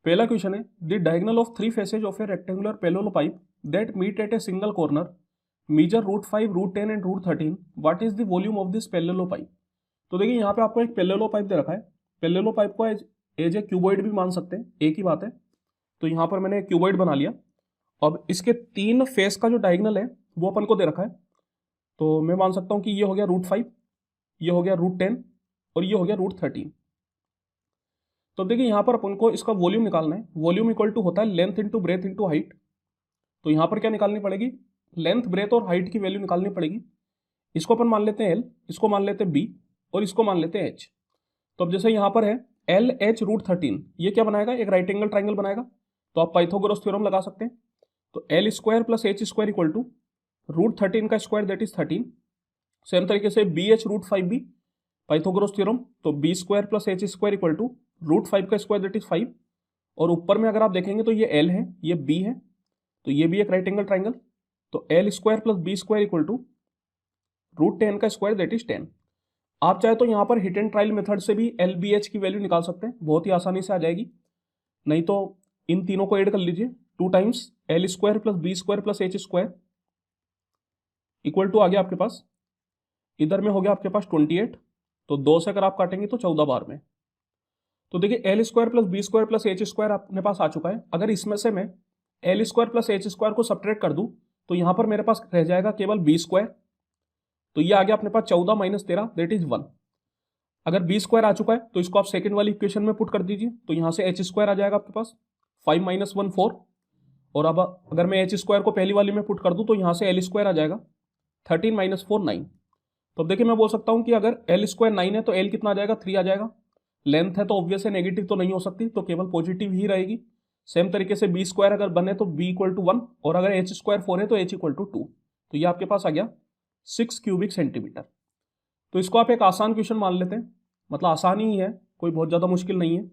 पहला क्वेश्चन है the diagonal of three faces of a rectangular parallelopiped that meet at a single corner measure √5 √10 and √13 what is the volume of this parallelopiped. तो देखिए यहाँ पे आपको एक पैरेललोपाइप दे रखा है। पैरेललोपाइप को एज ए क्यूबॉइड भी मान सकते हैं, एक ही बात है। तो यहाँ पर मैंने क्यूबॉइड बना लिया। अब इसके तीन फेस का जो डायगोनल है वो अपन को दे रखा है। तो मैं मान सकता हूँ कि ये हो गया √5, ये हो गया √10 और ये हो गया √13। तो देखिए यहाँ पर अपन को इसका वॉल्यूम निकालना है। वॉल्यूम इक्वल टू होता है length into breadth into height. तो यहाँ पर क्या निकालनी पड़ेगी, लेंथ ब्रेथ और हाइट की वैल्यू निकालनी पड़ेगी। इसको अपन मान लेते हैं L, इसको मान लेते हैं B और इसको मान लेते हैं H। तो अब जैसे यहाँ पर है LH √13, ये क्या बनाएगा, एक राइट एंगल ट्राइंगल बनाएगा। तो आप पाइथागोरस थ्योरम लगा सकते हैं। तो L square plus H square equal to √13 का स्क्वायर दैट इज 13। सेम तरीके से BH √5 भी पाइथागोरस थ्योरम, तो B square plus H square equal to √5 का स्क्वायर दैट इज 5। और ऊपर में अगर आप देखेंगे तो ये L है, ये B है, तो ये भी एक राइट एंगल ट्राइंगल। तो L square plus B square equal to √10 का स्क्वायर दैट इज 10। आप चाहे तो यहाँ पर हिट एंड ट्रायल मेथड से भी LBH की वैल्यू निकाल सकते हैं, बहुत ही आसानी से आ जाएगी। नहीं तो इन तीनों को ऐड कर लीजिए, 2 times L square plus B square plus H square equal to आ गया आपके पास, इधर में हो गया आपके पास 28। तो 2 से अगर आप काटेंगे तो 14 बार में। तो देखिए L square plus B square plus H square अपने पास आ चुका है। अगर इसमें से मैं L square plus H square को सब्ट्रैक्ट कर दूं तो यहाँ पर मेरे पास रह जाएगा केवल B स्क्वायर। तो ये आ गया अपने पास 14 माइनस 13 दैट इज 1। अगर B स्क्वायर आ चुका है तो इसको आप सेकंड वाली इक्वेशन में पुट कर दीजिए। तो यहाँ से H स्क्वायर आ जाएगा आपके पास 5 माइनस 1 4। और अब अगर मैं H स्क्वायर को पहली वाली में पुट कर दूं तो यहाँ से L स्क्वायर आ जाएगा 13 माइनस 4 9। तो अब देखिए मैं बोल सकता हूँ कि अगर L स्क्वायर 9 है तो L कितना आ जाएगा, 3 आ जाएगा। लेंथ है तो ऑब्वियस है नेगेटिव तो नहीं हो सकती, तो केवल पॉजिटिव ही रहेगी। सेम तरीके से B स्क्वायर अगर बने तो B इक्वल टू 1 और अगर H स्क्वायर 4 है तो H इक्वल टू 2। तो ये आपके पास आ गया 6 क्यूबिक सेंटीमीटर। तो इसको आप एक आसान क्वेश्चन मान लेते हैं, मतलब आसान ही है, कोई बहुत ज़्यादा मुश्किल नहीं है।